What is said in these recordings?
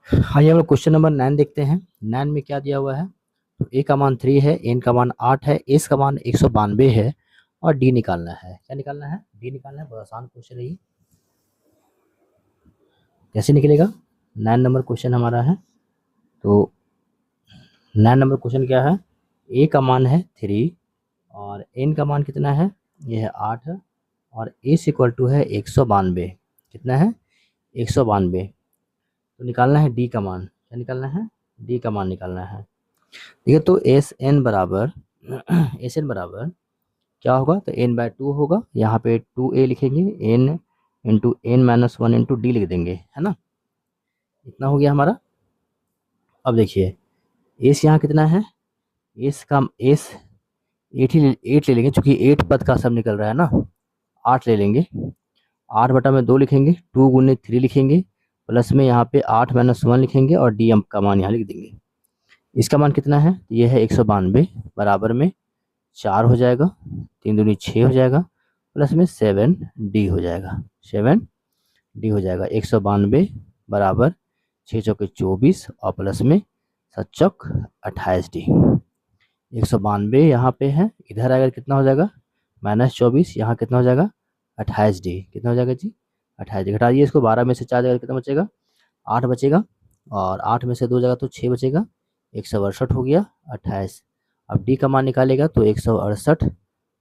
आइए हम लोग क्वेश्चन नंबर 9 देखते हैं। 9 में क्या दिया हुआ है, तो ए का मान 3 है, एन का मान 8 है, एस का मान 192 है और डी निकालना है। क्या निकालना है? डी निकालना है। बहुत आसान क्वेश्चन है ये। कैसे निकलेगा? 9 नंबर क्वेश्चन हमारा है। तो 9 नंबर क्वेश्चन क्या है, ए का मान है 3 और एन का मान कितना है, ये है 8 और एस इक्वल टू है 192। कितना है? 192। तो निकालना है डी का मान। क्या निकालना है? डी का मान निकालना है। ठीक है, तो एस एन बराबर एस एन बराबर क्या होगा, तो एन बाय 2 होगा। यहाँ पे 2a लिखेंगे, n into n minus 1 into d लिख देंगे, है ना। इतना हो गया हमारा। अब देखिए एस यहाँ कितना है, एस का एस 8 ले लेंगे, चूंकि 8 पद का सब निकल रहा है ना। 8 ले लेंगे, 8 बटा में 2 लिखेंगे, 2 गुने 3 लिखेंगे, प्लस में यहाँ पे 8 माइनस 1 लिखेंगे और डी का मान यहाँ लिख देंगे। इसका मान कितना है, ये है 192 बराबर में 4 हो जाएगा, 3 दूनी 6 हो जाएगा, प्लस में 7 डी हो जाएगा, 7 डी हो जाएगा। 192 बराबर 6 चौके 24 और प्लस में 7 चौक 28 डी। 192 यहाँ पे है, इधर आएगा कितना हो जाएगा, -24, यहाँ कितना हो जाएगा 28 डी। कितना हो जाएगा जी? 28 डी। घटाइए इसको, 12 में से 4 जाएगा कितना बचेगा, 8 बचेगा और 8 में से 2 जाएगा तो 6 बचेगा, 168 हो गया 28। अब डी का मान निकालेगा तो 168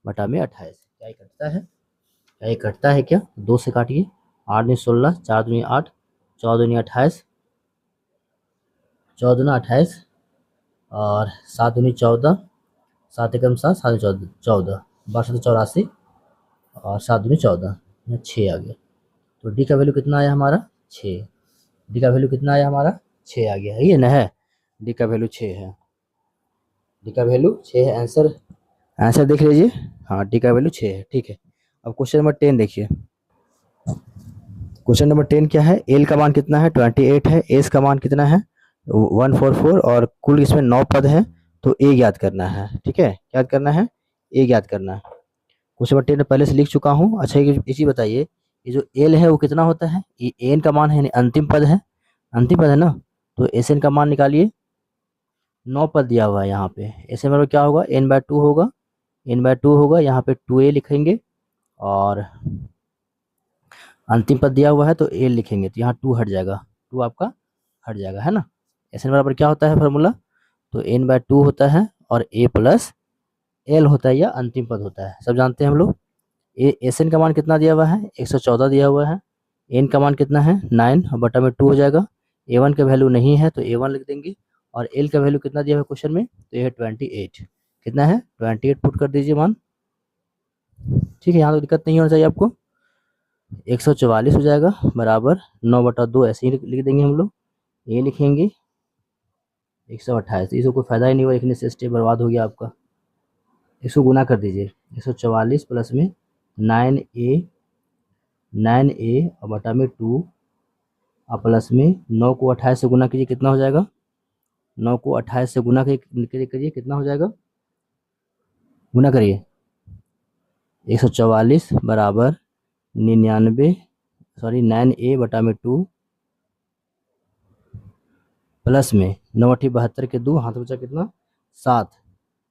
बटा में 28। क्या ये कटता है? क्या ये कटता है क्या? 2 से काटिए, 8 दूनी 16, 4 दूनी 8, 14 दूनी 28, 14 दूना 28 और 7 दूनी 14, 7 एकम 7, 7 14, 14, 12 84 और 7 दूनी 14, यहाँ 6 आ गया। तो डी का वैल्यू कितना आया हमारा, 6। डी का वैल्यू कितना आया हमारा, 6 आ गया है, ये ना है। डी का वैल्यू 6 है, डी का वैल्यू 6 है। आंसर आंसर देख लीजिए, हाँ डी का वैल्यू 6 है। ठीक है, अब क्वेश्चन नंबर 10 देखिए। क्वेश्चन नंबर 10 क्या है, एल का मान कितना है, 28 है, एस का मान कितना है, 144 और कुल इसमें 9 पद है। तो ए ज्ञात करना है। ठीक है, क्या याद करना है, ए ज्ञात करना है। क्वेश्चन नंबर 10 पहले से लिख चुका हूँ। अच्छा इसी बताइए, ये जो एल है वो कितना होता है, ये एन का मान है, यानी अंतिम पद है, अंतिम पद है ना। तो एस एन का मान निकालिए, 9 पद दिया हुआ है यहाँ पे। ऐसे में क्या होगा, एन बाय 2 होगा, एन बाय 2 होगा, यहाँ पे 2a लिखेंगे और अंतिम पद दिया हुआ है तो ए लिखेंगे, तो यहाँ 2 हट जाएगा, 2 आपका हट जाएगा, है ना। एस एन बराबर क्या होता है फार्मूला, तो एन बाय 2 होता है और ए प्लस एल होता है या अंतिम पद होता है, सब जानते हैं हम लोग। एस एन का मान कितना दिया हुआ है, 114 दिया हुआ है। एन का मान कितना है, 9 और बटा में 2 हो जाएगा। ए वन का वैल्यू नहीं है तो ए वन लिख देंगे और एल का वैल्यू कितना दिया हुआ है क्वेश्चन में, तो ये है 28। कितना है, 28 पुट कर दीजिए मान। ठीक है, यहाँ तो दिक्कत नहीं होना चाहिए आपको। 144 हो जाएगा बराबर 9 बटा 2, ऐसे ही लिख देंगे हम लोग। ए लिखेंगे 128, इसको कोई फायदा ही नहीं हुआ लिखने से, स्टेप बर्बाद हो गया आपका। इसको गुना कर दीजिए, 144 प्लस में 9a और बटा में 2 और प्लस में 9 को 28 से गुना कीजिए, कितना हो जाएगा, 9 को 28 से गुना करिए कितना हो जाएगा, गुना करिए। 144 बराबर 9a बटा में 2 प्लस में 9 8 72 के 2, हाथ बचा कितना 7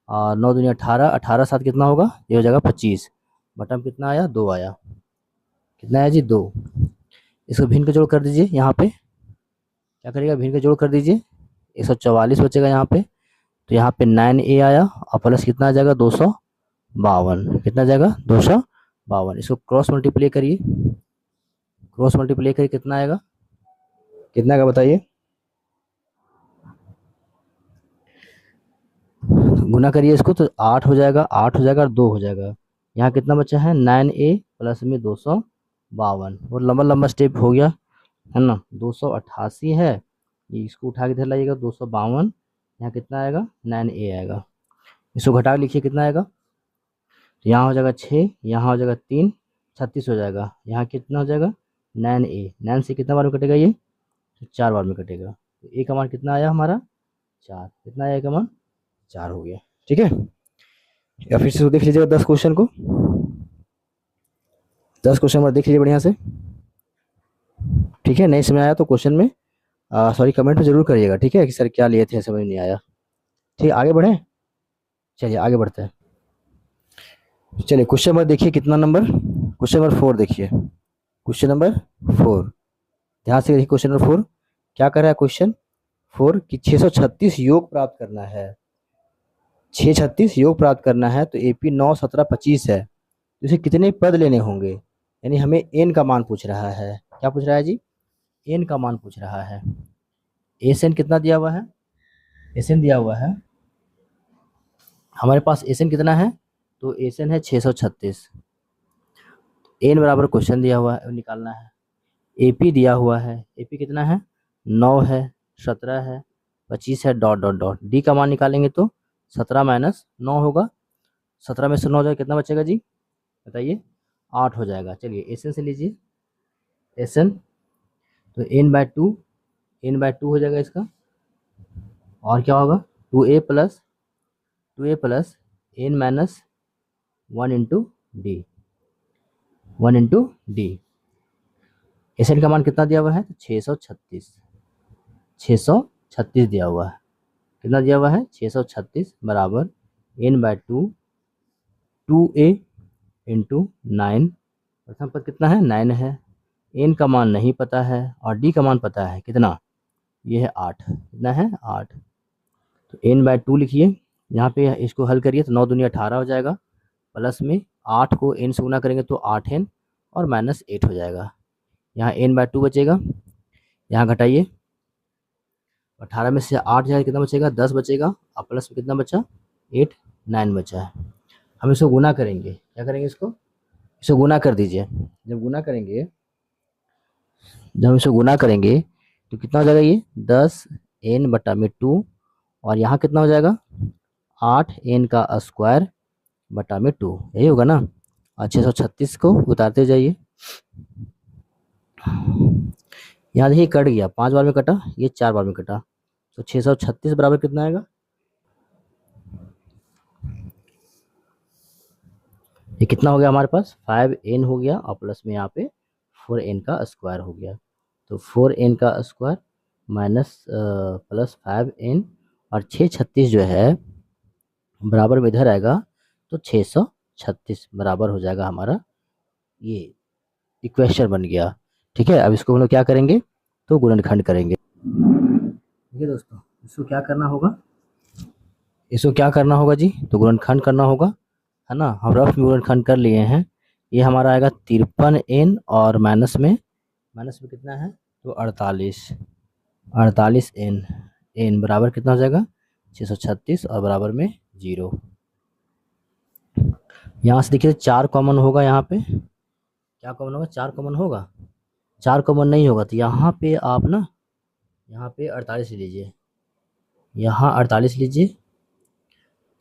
और 9 दूनी 18, 18 7 कितना होगा, ये हो जाएगा 25, बटा में कितना आया, 2 आया। कितना आया जी, 2। इसको भिन्न का जोड़ कर दीजिए, यहाँ पे क्या करिएगा, भिन्न का जोड़ कर दीजिए, 144 बचेगा यहाँ पे, तो यहाँ पे 9a आया और प्लस कितना आ जाएगा, 252। कितना आ जाएगा, 252। इसको क्रॉस मल्टीप्लाई करिए, क्रॉस मल्टीप्लाई करिए कितना आएगा, कितना का बताइए, गुना करिए इसको तो 8 हो जाएगा, 8 हो जाएगा और 2 हो जाएगा। यहाँ कितना बचा है, 9a प्लस में 252। और लंबा लंबा स्टेप हो गया है ना। 288 है, ये इसको उठा के इधर लाइएगा, 252। यहाँ कितना आएगा, 9a आएगा। इसको घटा लिखिए कितना आएगा, तो यहाँ हो जाएगा 6, यहाँ हो जाएगा 3, 36 हो जाएगा। यहाँ कितना हो जाएगा, 9a, 9 से कितना बार में कटेगा ये, तो 4 बार में कटेगा। तो ए का मान कितना आया हमारा, 4। कितना आया ए का मान, 4 हो गया। ठीक है, या फिर से देख लीजिएगा 10 क्वेश्चन को, 10 क्वेश्चन में देख लीजिए बढ़िया से। ठीक है, नहीं समझ आया तो क्वेश्चन में सॉरी, कमेंट में ज़रूर करिएगा, ठीक है, कि सर क्या लिए थे, समझ नहीं आया। ठीक है, आगे बढ़ें। चलिए आगे बढ़ते हैं। चलिए क्वेश्चन नंबर देखिए, कितना नंबर, क्वेश्चन नंबर 4 देखिए, क्वेश्चन नंबर 4, ध्यान से देखिए। क्वेश्चन नंबर 4 क्या कर रहा है, क्वेश्चन 4 कि 636 योग प्राप्त करना है, 636 योग प्राप्त करना है, तो AP 9 17 25 है, तो इसे कितने पद लेने होंगे, यानी हमें एन का मान पूछ रहा है। क्या पूछ रहा है जी, एन का मान पूछ रहा है। एस एन कितना दिया हुआ है, एस एन दिया हुआ है हमारे पास, एस एन कितना है, तो एस एन है 636, एन बराबर क्वेश्चन दिया हुआ है, निकालना है। एपी दिया हुआ है, एपी कितना है, 9 है, 17 है, 25 है, डॉट डॉट डॉट, डी का मान निकालेंगे तो 17 माइनस 9 होगा, 17 में से 9 जाए कितना बचेगा जी, बताइए, 8 हो जाएगा। चलिए एस एन से लीजिए, एस एन तो एन बाय टू हो जाएगा इसका, और क्या होगा, 2a plus n minus 1 into d, 1 into d. S n का मान कितना दिया हुआ है, तो 636, 636 दिया हुआ है, कितना दिया हुआ है, 636 बराबर n/2 2a × 9, प्रथम पद कितना है, 9 है, n का मान नहीं पता है और d का मान पता है कितना, ये है 8, कितना है 8, तो n/2 लिखिए, यहाँ पे इसको हल करिए तो 9 दूनी 18 हो जाएगा, प्लस में 8 को n से गुना करेंगे तो 8n और -8 हो जाएगा, यहाँ n/2 बचेगा, यहाँ घटाइए, 18 में से 8 जाए कितना बचेगा, 10 बचेगा, और प्लस में कितना बचा, 8 9 बचा है। हम इसको गुना करेंगे, क्या करेंगे, इसको गुना कर दीजिए, जब हम इसको गुना करेंगे तो कितना हो जाएगा, ये 10n/2, और यहाँ कितना हो जाएगा, 8n²/2, यही होगा ना। और 636 को उतारते जाइए, यहाँ देखिए कट गया, 5 बार में कटा, ये 4 बार में कटा, तो 636 बराबर कितना आएगा, ये कितना हो गया हमारे पास, 5n हो गया, और प्लस में यहाँ पे 4n² हो गया, तो 4n² माइनस प्लस 5n, और 636 जो है बराबर में इधर आएगा, तो 636 बराबर हो जाएगा हमारा, ये इक्वेशन बन गया। ठीक है, अब इसको हम लोग क्या करेंगे, तो गुणनखंड करेंगे। देखिए दोस्तों, इसको क्या करना होगा जी, तो गुणनखंड करना होगा, है ना। हम रफ में गुणनखंड कर लिए हैं, ये हमारा आएगा 53n, और माइनस में कितना है, तो 48n बराबर कितना हो जाएगा, 636, और बराबर में 0। यहाँ से देखिए 4 कॉमन होगा, यहाँ पे क्या कॉमन होगा, 4 कॉमन होगा, 4 कॉमन नहीं होगा, तो यहाँ पे आप ना, यहाँ पे 48 लीजिए, यहाँ 48 लीजिए,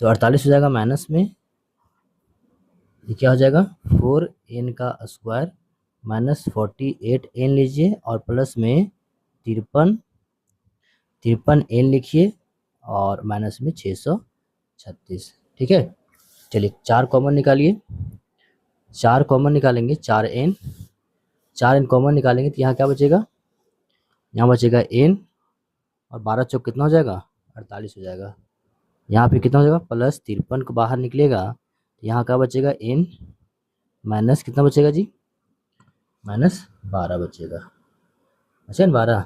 तो 48 हो जाएगा, माइनस में ये क्या हो जाएगा, 4n² माइनस 48n लीजिए, और प्लस में 53n लिखिए, और माइनस में 636। ठीक है, चलिए 4 कॉमन निकालिए, 4 कॉमन निकालेंगे, 4n कॉमन निकालेंगे, तो यहाँ क्या बचेगा, यहाँ बचेगा n, और 12 चौक कितना हो जाएगा, 48 हो जाएगा, यहाँ पे कितना हो जाएगा, प्लस 53 को बाहर निकलेगा, तो यहाँ क्या बचेगा, n माइनस कितना बचेगा जी, -12 बचेगा, अच्छा 12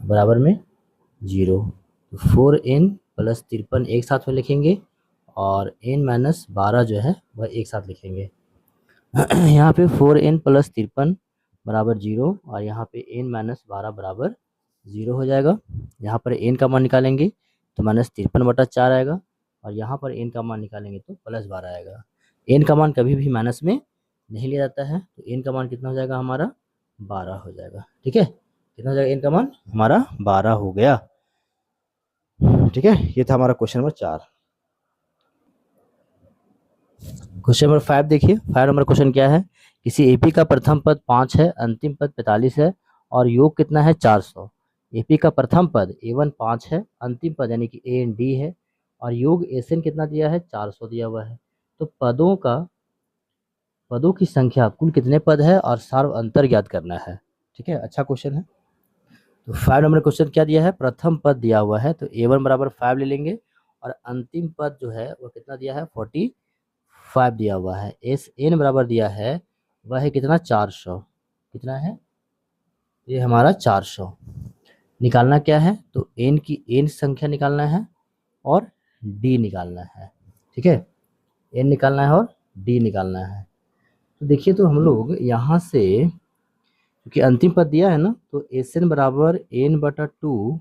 बराबर में 0, तो 4n प्लस 53 एक साथ में लिखेंगे, और n-12 जो है वह एक साथ लिखेंगे। यहाँ पे 4n प्लस 53 बराबर 0, और यहाँ पे n-12 बराबर 0 हो जाएगा। यहाँ पर n का मान निकालेंगे तो -53/4 आएगा, और यहाँ पर n का मान निकालेंगे तो +12 आएगा। n का मान कभी भी माइनस में नहीं लिया जाता है, तो n का मान कितना हो जाएगा हमारा, 12 हो जाएगा। ठीक है, कितना हो जाएगा, n का मान हमारा 12 हो गया। ठीक है, ये था हमारा क्वेश्चन नंबर 4। क्वेश्चन नंबर 5 देखिए, 5 नंबर क्वेश्चन क्या है, किसी एपी का प्रथम पद 5 है, अंतिम पद 45 है, और योग कितना है, 400। एपी का प्रथम पद A1 5 है, अंतिम पद यानी कि ए एंड डी है, और योग एसएन कितना दिया है, 400 दिया हुआ है। तो पदों की संख्या कुल कितने पद है, और सार्व अंतर ज्ञात करना है। ठीक है, अच्छा क्वेश्चन है। तो 5 नंबर क्वेश्चन क्या दिया है, प्रथम पद दिया हुआ है तो a1 बराबर 5 ले लेंगे और अंतिम पद जो है वो कितना दिया है 45 दिया हुआ है। Sn बराबर दिया है वह है कितना 400, कितना है ये हमारा 400। निकालना क्या है तो n की n संख्या निकालना है और d निकालना है, ठीक है, n निकालना है और d निकालना है। तो देखिए तो हम लोग यहाँ से क्योंकि अंतिम पद दिया है ना तो Sn बराबर n/2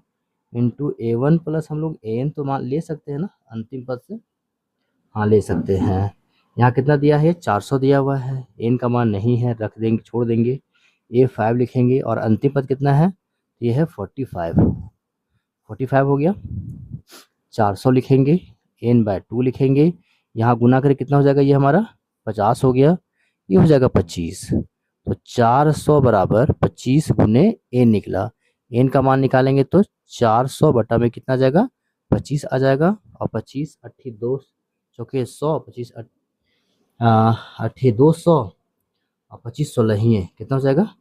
इंटू A1 प्लस हम लोग an तो मान ले सकते हैं ना अंतिम पद से, हाँ ले सकते हैं। यहाँ कितना दिया है 400 दिया हुआ है, n का मान नहीं है रख देंगे छोड़ देंगे, A5 लिखेंगे और अंतिम पद कितना है ये है 45 हो गया। 400 लिखेंगे n/2 लिखेंगे, यहाँ गुना करके कितना हो जाएगा ये हमारा 50 हो गया, ये हो जाएगा 25। तो 400 बराबर 25 गुने n निकला, n का मान निकालेंगे तो 400 बटा में कितना आ जाएगा 25 आ जाएगा और 25 अट्ठी 2 चौके 100, 25 अट्ठी 200 और 25 16 ही है, कितना हो जाएगा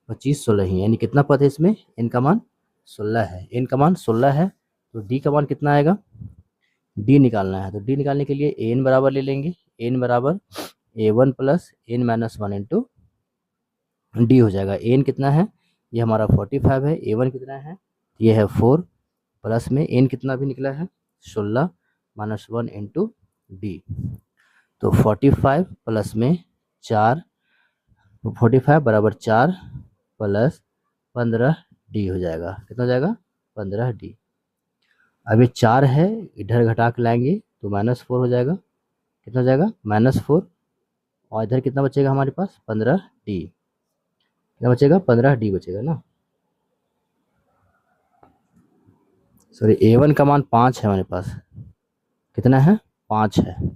25 16 ही, यानी कितना पद है इसमें n का मान 16 है, n का मान 16 है। तो d का मान कितना आएगा, d निकालना है तो d निकालने के लिए n बराबर ले लेंगे, n बराबर a1 plus n-1 into D हो जाएगा। n कितना है ये हमारा 45 है, a1 कितना है ये है 4 प्लस में n कितना भी निकला है 16 -1 इंटू डी। तो 45 प्लस में 4, 45 बराबर 4 प्लस 15 डी हो जाएगा, कितना हो जाएगा 15 डी। अब ये 4 है इधर घटा के लाएंगे तो -4 हो जाएगा, कितना हो जाएगा -4 और इधर कितना बचेगा हमारे पास 15 डी, क्या बचेगा 15 डी बचेगा ना। सॉरी A1 का मान 5 है हमारे पास, कितना है 5 है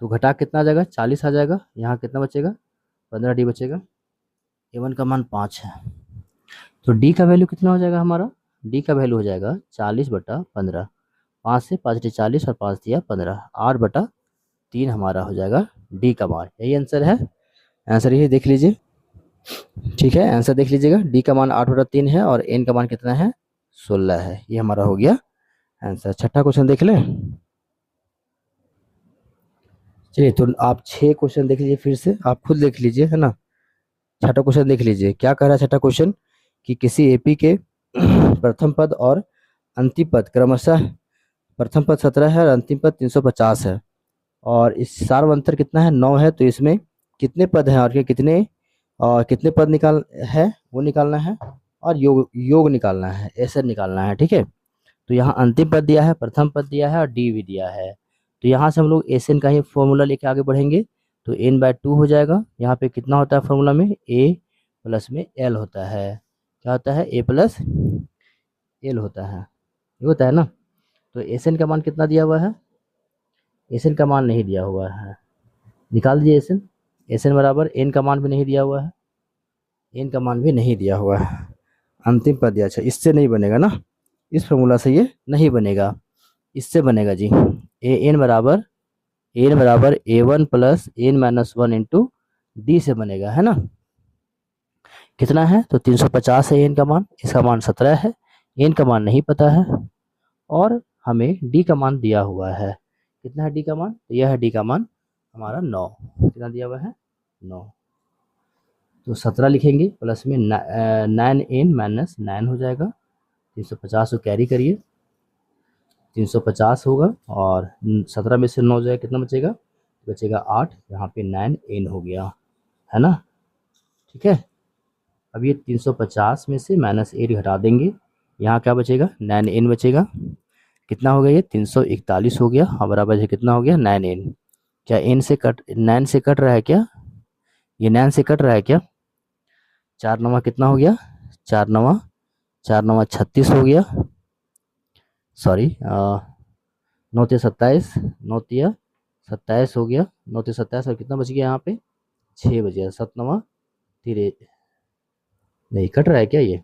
तो घटा कितना आ जाएगा 40 आ जाएगा, यहाँ कितना बचेगा 15 डी बचेगा, A1 का मान 5 है। तो डी का वैल्यू कितना हो जाएगा हमारा, डी का वैल्यू हो जाएगा 40/15, 5 से 5 40 और 5 दिया 15, 8/3 हमारा हो जाएगा डी का मान। यही आंसर है, आंसर यही देख लीजिए, ठीक है आंसर देख लीजिएगा, डी का मान 8/3 है और एन का मान कितना है 16 है, ये हमारा हो गया आंसर। छठा क्वेश्चन देख लें, चलिए तो आप 6 क्वेश्चन देख लीजिए फिर से, आप खुद देख लीजिए है ना। छठा क्वेश्चन देख लीजिए क्या कह रहा है छठा क्वेश्चन कि किसी एपी के प्रथम पद और अंतिम पद क्रमशः प्रथम पद 17 है और अंतिम पद 350 है और इस सार्वंतर कितना है 9 है, तो इसमें कितने पद हैं और कितने पद है वो निकालना है और योग निकालना है, ऐसे निकालना है, ठीक है। तो यहाँ अंतिम पद दिया है, प्रथम पद दिया है और डी भी दिया है, तो यहाँ से हम लोग एस एन का ही फॉर्मूला लेके आगे बढ़ेंगे। तो n/2 हो जाएगा, यहाँ पे कितना होता है फॉर्मूला में a प्लस में l होता है, क्या होता है a प्लस l होता है, ये होता है ना। तो एस एन का मान कितना दिया हुआ है, एस एन का मान नहीं दिया हुआ है, निकाल दीजिए एस एन, एस एन बराबर एन का मान भी नहीं दिया हुआ है, एन का मान भी नहीं दिया हुआ है, अंतिम पद दिया। अच्छा इससे नहीं बनेगा ना, इस फॉर्मूला से ये नहीं बनेगा, इससे बनेगा जी एन बराबर A1 plus n-1 into D से बनेगा, है ना। कितना है तो 350 है एन का मान, इसका मान 17 है, एन का मान नहीं पता है और हमें डी का मान दिया हुआ है, कितना है डी का मान, तो यह है डी का मान हमारा 9, कितना दिया हुआ है 9। तो 17 लिखेंगे प्लस में 9n-9 हो जाएगा, 350 को कैरी करिए 350 होगा और 17 में से 9 जाए कितना बचेगा, बचेगा 8, यहाँ पे 9n हो गया, है ना, ठीक है। अब ये 350 में से -8 घटा देंगे, यहाँ क्या बचेगा 9n बचेगा, कितना हो गया ये 341 हो गया और बराबर है कितना हो गया 9n। क्या n से कट रहा है क्या, ये 9 से कट रहा है क्या, 4 9 कितना हो गया 4 9 36 हो गया, सॉरी 9 × 27 9 × 27 हो गया, 9 × 27 और कितना बच गया यहाँ पे 6 बच गया, 7 9 3 नहीं कट रहा है क्या, ये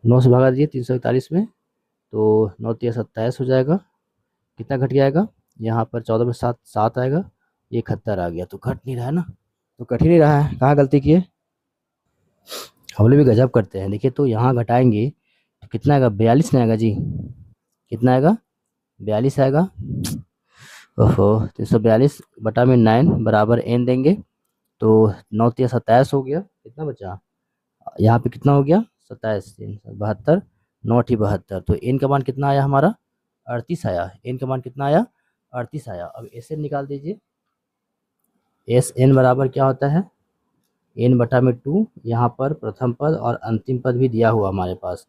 9 से भगा दीजिए 341 में तो 9 × 27 हो जाएगा, कितना घट जाएगा यहाँ पर 14 में 7 आएगा, ये 71 आ गया, तो घट नहीं रहा है ना, तो कट ही नहीं रहा है, कहाँ गलती की है हम लोग भी गजब करते हैं। देखिए तो यहाँ घटाएंगे तो कितना आएगा, 42 नहीं आएगा जी, कितना आएगा, 42 आएगा। ओहो, 342/9 बराबर एन देंगे तो 9×3 = 27 हो गया। कितना बचा यहाँ पे, कितना हो गया, 27×3 = 72, 9×8 = 72। तो एन का मान कितना आया हमारा, 38 आया। एन का मान कितना आया, 38 आया। अब एस एन निकाल दीजिए। एस एन बराबर क्या होता है, n/2। यहाँ पर प्रथम पद और अंतिम पद भी दिया हुआ हमारे पास,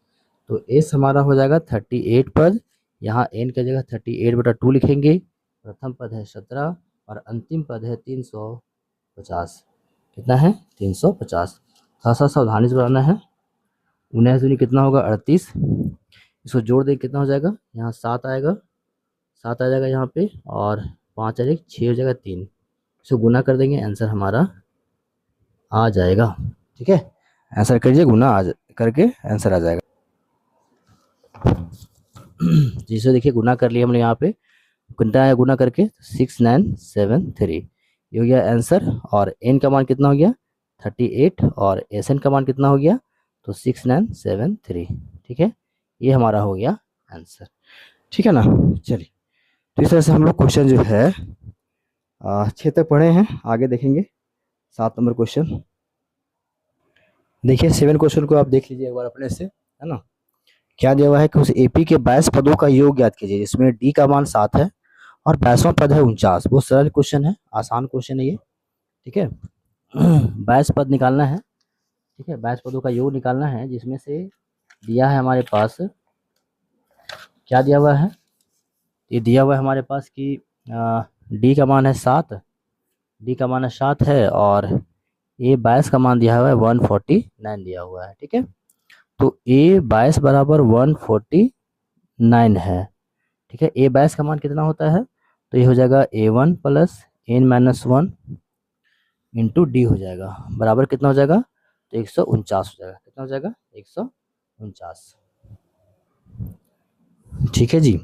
तो एस हमारा हो जाएगा 38 पद। यहाँ n की जगह 38/2 लिखेंगे। प्रथम पद है 17 और अंतिम पद है 350। कितना है, 350। थोड़ा सा सावधानी से बनाना है। 19 कितना होगा, 38। इसको जोड़ दें कितना हो जाएगा, यहाँ 7 आएगा, 7 आ जाएगा यहाँ पे, और 5 और 1 6 हो जाएगा, 3। इसको गुना कर देंगे, आंसर हमारा आ जाएगा। ठीक है, आंसर करिए, गुना करके आंसर आ जाएगा। जिसे देखिए गुना कर लिया हमने यहाँ पे, कितना है गुना करके, 6973 ये हो गया आंसर। और एन का मान कितना हो गया, 38, और एस एन का मान कितना हो गया, तो 6973। ठीक है, ये हमारा हो गया आंसर। ठीक है ना, चलिए तो इस तरह से हम लोग क्वेश्चन जो है 6 तक पढ़े हैं, आगे देखेंगे 7 नंबर क्वेश्चन। देखिए 7 क्वेश्चन को आप देख लीजिए एक बार अपने से, है ना। क्या दिया हुआ है कि उस एपी के 22 पदों का योग ज्ञात कीजिए, जिसमें डी का मान 7 है और 22वां पद है 49। बहुत सरल क्वेश्चन है, आसान क्वेश्चन है ये। ठीक है, 22 पद निकालना है। ठीक है, 22 पदों का योग निकालना है, जिसमें से दिया है हमारे पास, क्या दिया हुआ है, ये दिया हुआ है हमारे पास कि डी का मान है 7, डी का मान है 7 है, और ए 22 का मान दिया हुआ है 149 दिया हुआ है। ठीक है, तो ए 22 बराबर 149 है। ठीक है, ए 22 का मान कितना होता है, तो ये हो जाएगा A1 + n-1 इंटू डी हो जाएगा, बराबर कितना हो जाएगा, तो 149 हो जाएगा। कितना हो जाएगा, 149। ठीक है जी,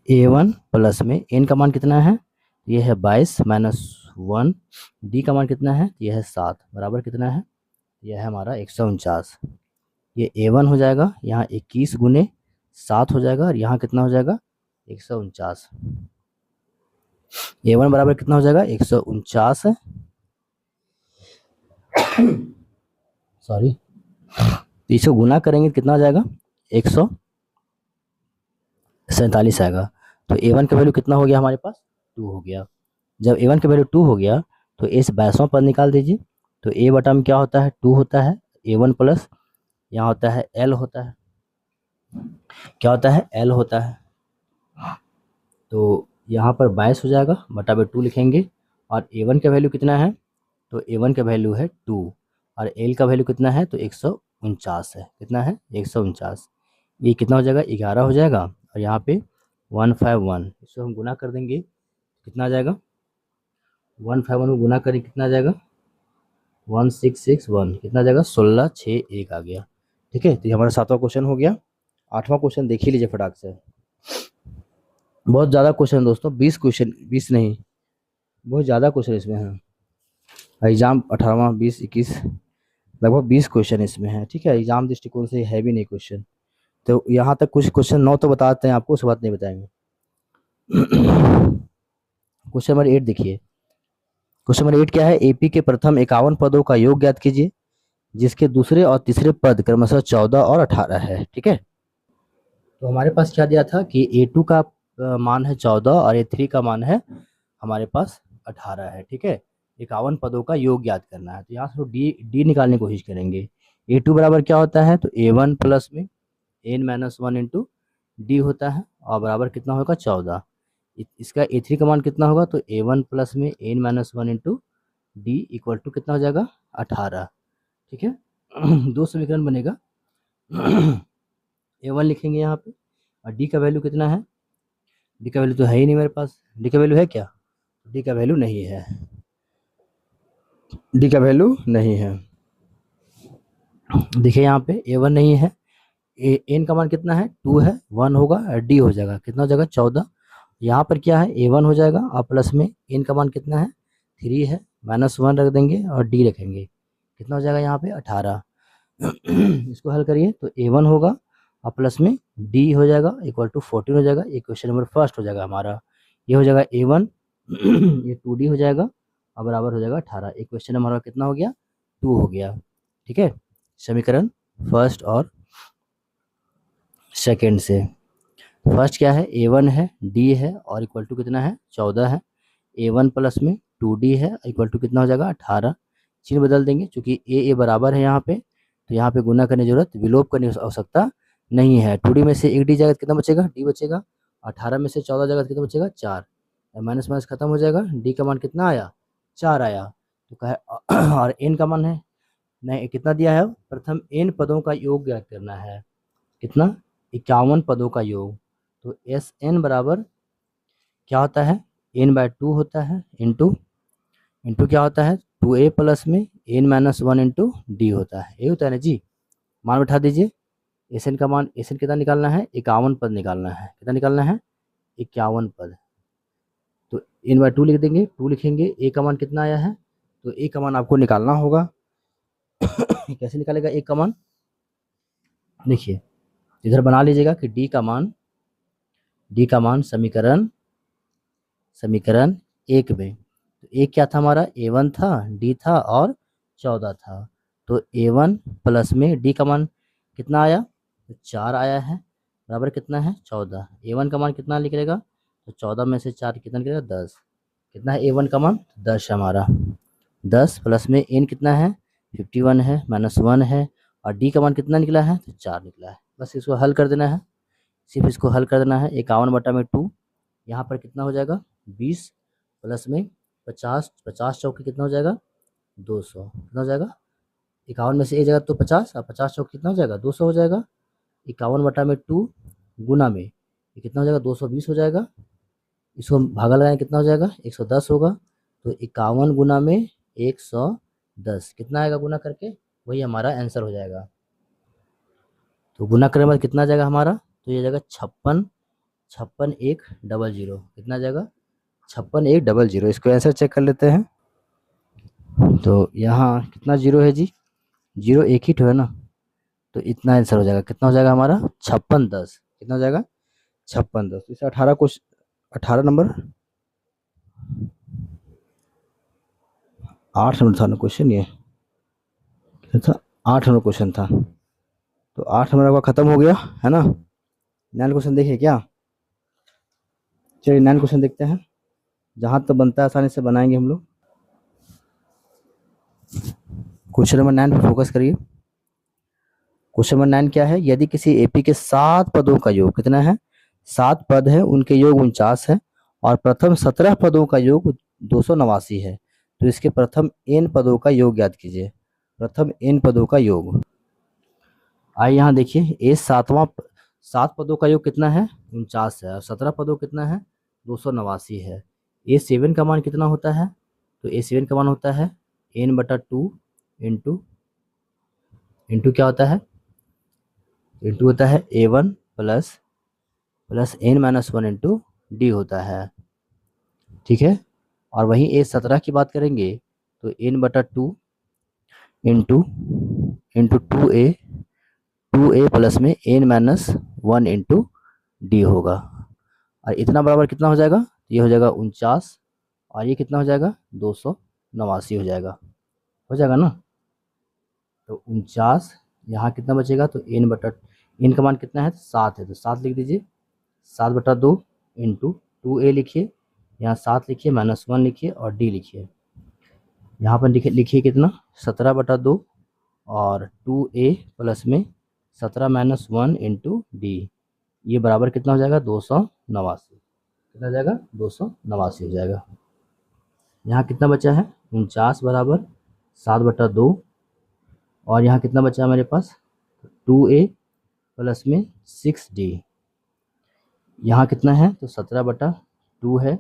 A1 प्लस में n का मान कितना है, ये है 22 - 1, डी का मान कितना है, ये है 7, बराबर कितना है, यह है हमारा 149। ये A1 हो जाएगा, यहाँ 21 × 7 हो जाएगा, और यहाँ कितना हो जाएगा, 149। A1 बराबर कितना हो जाएगा, 149, सॉरी, इसको गुना करेंगे कितना हो जाएगा, 147 आएगा। तो A1 का वैल्यू कितना हो गया हमारे पास, 2 हो गया। जब A1 का वैल्यू 2 हो गया तो इस 22वां पद निकाल दीजिए। तो A बटा में क्या होता है, 2 होता है, A1 प्लस यहाँ होता है L होता है, क्या होता है, L होता है। तो यहाँ पर 22 हो जाएगा, बटा में 2 लिखेंगे। और A1 का वैल्यू कितना है, तो A1 का वैल्यू है 2, और L का वैल्यू कितना है, तो 149 है। कितना है, 149। ये कितना हो जाएगा, 11 हो जाएगा, और यहाँ पे 151, इसको हम गुना कर देंगे, कितना आ जाएगा, 151 को गुना करें कितना आ जाएगा, 1661, कितना आ जाएगा, 1661 आ गया। ठीक है, तो ये हमारा 7वां क्वेश्चन हो गया। 8वां क्वेश्चन देख ही लीजिए फटाक से। बहुत ज़्यादा क्वेश्चन दोस्तों, 20 क्वेश्चन, 20 नहीं, बहुत ज़्यादा क्वेश्चन इसमें है। एग्जाम 18वां 20 21 लगभग 20 क्वेश्चन इसमें है। ठीक है, एग्जाम दृष्टिकोण से है भी नहीं क्वेश्चन। तो यहाँ तक कुछ क्वेश्चन 9 तो बताते हैं आपको, उस बात नहीं बताएंगे। क्वेश्चन नंबर 8 देखिए। क्वेश्चन नंबर 8 क्या है, एपी के प्रथम 51 पदों का योग ज्ञात कीजिए, जिसके दूसरे और तीसरे पद क्रमशः 14 और 18 है। ठीक है, तो हमारे पास क्या दिया था कि A2 का मान है 14 और A3 का मान है हमारे पास 18 है। ठीक है, 51 पदों का योग ज्ञात करना है। तो यहाँ से डी निकालने की कोशिश करेंगे। A2 बराबर क्या होता है, तो A1 प्लस में n-1 इंटू डी होता है, और बराबर कितना होगा, 14। इसका A3 का मान कितना होगा, तो A1 प्लस में n-1 into D equal to कितना हो जाएगा, 18। ठीक है, दो समीकरण बनेगा। A1 लिखेंगे यहाँ पे, और डी का वैल्यू कितना है, डी का वैल्यू तो है ही नहीं मेरे पास। डी का वैल्यू है क्या, डी का वैल्यू नहीं है, डी का वैल्यू नहीं है। देखिए यहाँ पे A1 नहीं है, एन का मान कितना है, 2 है, 1 होगा, और डी हो जाएगा, कितना हो जाएगा, 14। यहाँ पर क्या है, A1 हो जाएगा, और प्लस में एन का मान कितना है, 3 है, -1 रख देंगे और डी रखेंगे, कितना हो जाएगा यहाँ पे 18। इसको हल करिए तो A1 होगा और प्लस में D हो जाएगा इक्वल टू 14 हो जाएगा। ये क्वेश्चन नंबर फर्स्ट हो जाएगा हमारा। ये हो जाएगा A1 ये 2D हो जाएगा और बराबर हो जाएगा 18। एक क्वेश्चन हमारा कितना हो गया 2 हो गया। ठीक है, समीकरण फर्स्ट और सेकेंड से। फर्स्ट क्या है A1 है D है और इक्वल टू कितना है 14 है। A1 प्लस में 2D है इक्वल टू कितना हो जाएगा 18। चिन्ह बदल देंगे क्योंकि ए बराबर है यहाँ पे, तो यहाँ पे गुना करने की जरूरत, विलोप करने की आवश्यकता नहीं है। 2D में से 1D जाएगा तो कितना बचेगा D बचेगा। 18 में से 14 जाएगा तो कितना बचेगा 4। माइनस माइनस खत्म हो जाएगा। D का मान कितना आया 4 आया। तो कहे और N का मान है नहीं कितना दिया है, प्रथम N पदों का योग ज्ञात करना है। कितना 51 पदों का योग। तो SN बराबर क्या होता है n/2 होता है इंटू क्या होता है 2a प्लस में n-1 इंटू डी होता है। ये होता है ना जी। मान बैठा दीजिए। एस एन का मान, एस एन कितना निकालना है 51 पद निकालना है। कितना निकालना है 51 पद। तो n/2 लिख देंगे, 2 लिखेंगे। ए का मान कितना आया है, तो ए का मान आपको निकालना होगा। कैसे निकालेगा ए का मान, देखिए इधर बना लीजिएगा कि डी का मान समीकरण 1 में, तो ए क्या था हमारा A1 था, D था और 14 था। तो A1 प्लस में D का मान कितना आया, तो 4 आया है, बराबर कितना है 14। A1 का मान कितना निकलेगा, तो 14 में से 4 कितना निकलेगा 10। कितना है A1 का मान 10 है हमारा। 10 प्लस में N कितना है 51 है, -1 है और D का मान कितना निकला है, तो 4 निकला है। बस इसको हल कर देना है, सिर्फ इसको हल कर देना है। 51/2 यहाँ पर कितना हो जाएगा 20 प्लस में 50, 50 चौके कितना हो जाएगा 200। कितना हो जाएगा 51 में से एक जगह तो 50 और 50 चौके कितना हो जाएगा 200 हो जाएगा। 51/2 गुना में ये कितना हो जाएगा 220 हो जाएगा। इसको भागा लगाएं कितना हो जाएगा 110 होगा। तो 51 गुना में 110 कितना आएगा गुना करके, वही हमारा आंसर हो जाएगा। तो गुना करने के बाद कितना आ जाएगा हमारा, तो ये जाएगा 56,100। कितना आ जाएगा 56,100। इसको आंसर चेक कर लेते हैं। तो यहाँ कितना जीरो है जी, जीरो एक ही तो है ना, तो इतना आंसर हो जाएगा। कितना हो जाएगा हमारा 5610। कितना हो जाएगा 5610। इसे 18 क्वेश्चन, 18 नंबर 8 नंबर था ना क्वेश्चन, ये था 8 नंबर क्वेश्चन था। तो 8 नंबर आपका खत्म हो गया है ना। 9 क्वेश्चन देखिए क्या, चलिए 9 क्वेश्चन देखते हैं। जहाँ तक बनता है आसानी से बनाएंगे हम लोग। क्वेश्चन नंबर 9 पर फोकस करिए। क्वेश्चन नंबर 9 क्या है, यदि किसी एपी के 7 पदों का योग कितना है, 7 पद है, उनके योग 49 है और प्रथम 17 पदों का योग 289 है, तो इसके प्रथम n पदों का योग ज्ञात कीजिए। प्रथम n पदों का योग। आइए यहाँ देखिए, ए 7 पदों का योग कितना है 49 है और 17 पदों कितना है 289 है। A7 का मान कितना होता है, तो A7 का मान होता है n/2 इंटू क्या होता है, इंटू होता है A1 plus n-1 into D होता है। ठीक है, और वहीं A17 की बात करेंगे तो n/2 इंटू 2a प्लस में n-1 इंटू डी होगा। और इतना बराबर कितना हो जाएगा, ये हो जाएगा 49 और ये कितना हो जाएगा 289 हो जाएगा ना। तो 49 यहाँ कितना बचेगा, तो n का मान कितना है 7 है, तो 7 लिख दीजिए। 7/2 इंटू 2a लिखिए, यहाँ 7 लिखिए, -1 लिखिए और d लिखिए। यहाँ पर लिखिए कितना 17/2 और 2a प्लस में 17-1 इंटू डी, ये बराबर कितना हो जाएगा 289। कितना हो जाएगा 289 हो जाएगा। यहाँ कितना बचा है 49 बराबर 7/2 और यहाँ कितना बचा है मेरे पास 2a प्लस में 6d। यहाँ कितना है, तो 17/2 है,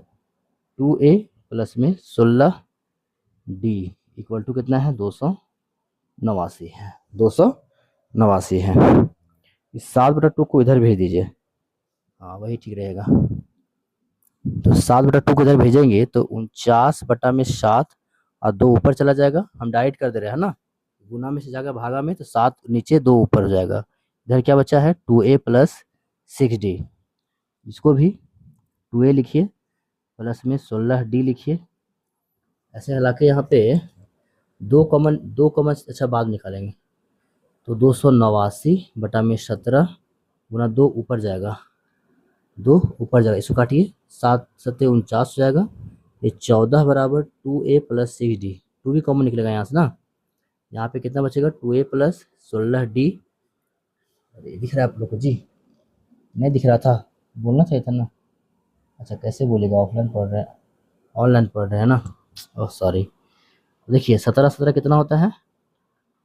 2a प्लस में 16d इक्वल टू कितना है 289 है। 289 है। इस 7/2 को इधर भेज दीजिए, हाँ वही ठीक रहेगा। तो 7/2 को इधर भेजेंगे तो 49 बटा में 7 और 2 ऊपर चला जाएगा, हम डाइट कर दे रहे हैं ना। गुना में से जाएगा भागा में, तो 7 नीचे 2 ऊपर हो जाएगा। इधर क्या बचा है 2a प्लस 6d, इसको भी 2a लिखिए प्लस में 16d लिखिए। ऐसे हालांकि यहाँ पे दो कॉमन अच्छा बाद में निकालेंगे, तो 289 बटा में 17 गुना 2 ऊपर जाएगा, 2 ऊपर जाएगा, इसको काटिए 7 7 49 हो जाएगा। ये 14 बराबर 2a प्लस 6d, 2 भी कॉमन निकलेगा यहाँ से ना। यहाँ पे कितना बचेगा 2a प्लस 16d। अरे दिख रहा है आप लोग को जी? नहीं दिख रहा था, बोलना चाहिए था ना। अच्छा कैसे बोलेगा, ऑफलाइन पढ़ रहे हैं ऑनलाइन पढ़ रहे हैं ना, ओह सॉरी। देखिए 17 17 कितना होता है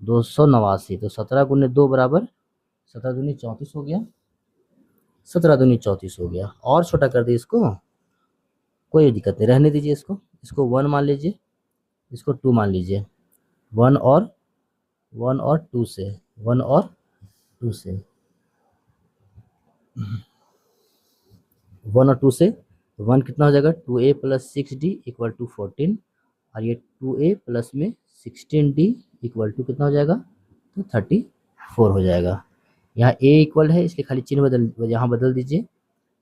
289, तो 17 गुने 2 बराबर 17 दूनी 34 हो गया, 17 दूनी 34 हो गया। और छोटा कर दिए इसको, कोई दिक्कत नहीं, रहने दीजिए इसको, इसको 1 मान लीजिए, इसको 2 मान लीजिए। 1 और 2 से 1 और 2 से 1 और 2 से 1 कितना हो जाएगा 2a plus 6d equal to 14, और ये 2a प्लस में 16d इक्वल टू कितना हो जाएगा तो 34 हो जाएगा। यहाँ a इक्वल है इसलिए खाली चिन्ह बदल यहाँ बदल दीजिए।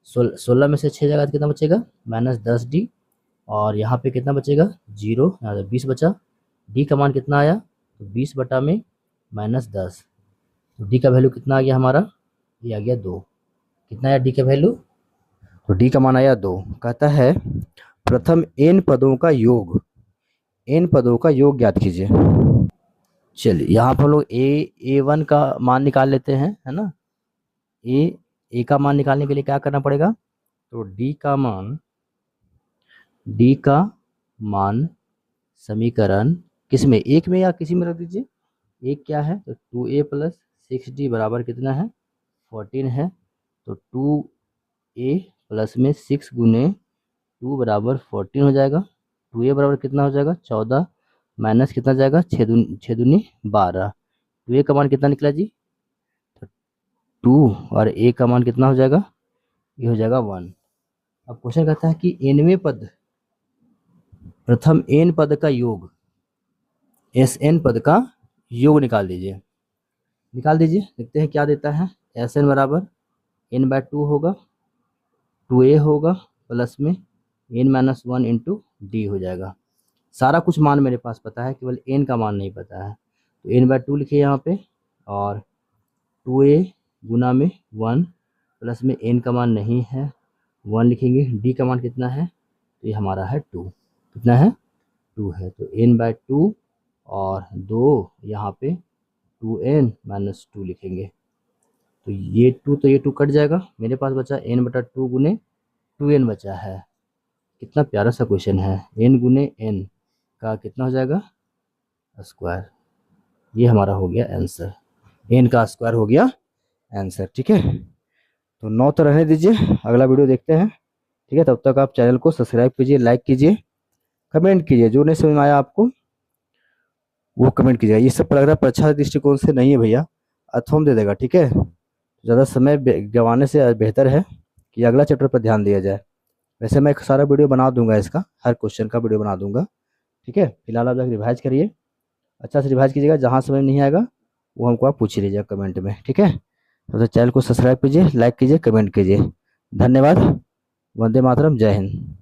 16 में से 6 जाएगा तो कितना बचेगा -10d, और यहाँ पे कितना बचेगा 0, यहाँ पे 20 बचा। d का मान कितना आया तो 20 बटा में -10, तो d का वैल्यू कितना आ गया हमारा, ये आ गया 2। कितना आया d का वैल्यू, तो d का मान आया 2। कहता है प्रथम n पदों का योग, n पदों का योग ज्ञात कीजिए। चलिए यहाँ पर हम लोग a1 का मान निकाल लेते हैं, है ना। a का मान निकालने के लिए क्या करना पड़ेगा, तो d का मान समीकरण किस में, एक में या किसी में रख दीजिए। एक क्या है तो 2a प्लस 6d बराबर कितना है 14 है, तो 2a प्लस में 6 गुने 2 बराबर 14 हो जाएगा। 2a बराबर कितना हो जाएगा 14 माइनस कितना जाएगा 6 दूनी 12। 2a का मान कितना निकला जी, तो 2 और a का मान कितना हो जाएगा, ये हो जाएगा 1। अब क्वेश्चन कहता है कि nवें पद, प्रथम n पद का योग, Sn पद का योग निकाल दीजिए। निकाल दीजिए, देखते हैं क्या देता है। Sn बराबर n/2 होगा, 2a होगा प्लस में n-1 इंटू डी हो जाएगा। सारा कुछ मान मेरे पास पता है, केवल n का मान नहीं पता है, तो n/2 लिखिए यहाँ पे, और 2a गुना में 1 प्लस में n का मान नहीं है 1 लिखेंगे। d का मान कितना है, तो ये हमारा है 2, कितना है 2 है, तो n/2 और 2 यहाँ पे 2n-2 लिखेंगे, तो ये 2 तो ये 2 कट जाएगा, मेरे पास बचा n/2 गुने 2n बचा है। कितना प्यारा सा क्वेश्चन है, n गुने n का कितना हो जाएगा स्क्वायर, ये हमारा हो गया आंसर, n का स्क्वायर हो गया आंसर। ठीक है, तो 9 तो रहने दीजिए, अगला वीडियो देखते हैं। ठीक है, तब तक आप चैनल को सब्सक्राइब कीजिए, लाइक कीजिए, कमेंट कीजिए, जो नहीं समझ में आया आपको वो कमेंट कीजिएगा। ये सब लग रहा है परीक्षा दृष्टिकोण से नहीं है भैया, अथवा दे देगा। ठीक है, ज़्यादा समय गंवाने से बेहतर है कि अगला चैप्टर पर ध्यान दिया जाए। वैसे मैं एक सारा वीडियो बना दूंगा, इसका हर क्वेश्चन का वीडियो बना दूंगा। ठीक है, फिलहाल आप जाकर रिवाइज करिए, अच्छा से रिवाइज कीजिएगा, जहाँ समझ नहीं आएगा वो हमको आप पूछ लीजिएगा कमेंट में। ठीक है, तो चैनल को सब्सक्राइब कीजिए, लाइक कीजिए, कमेंट कीजिए। धन्यवाद, वंदे मातरम, जय हिंद।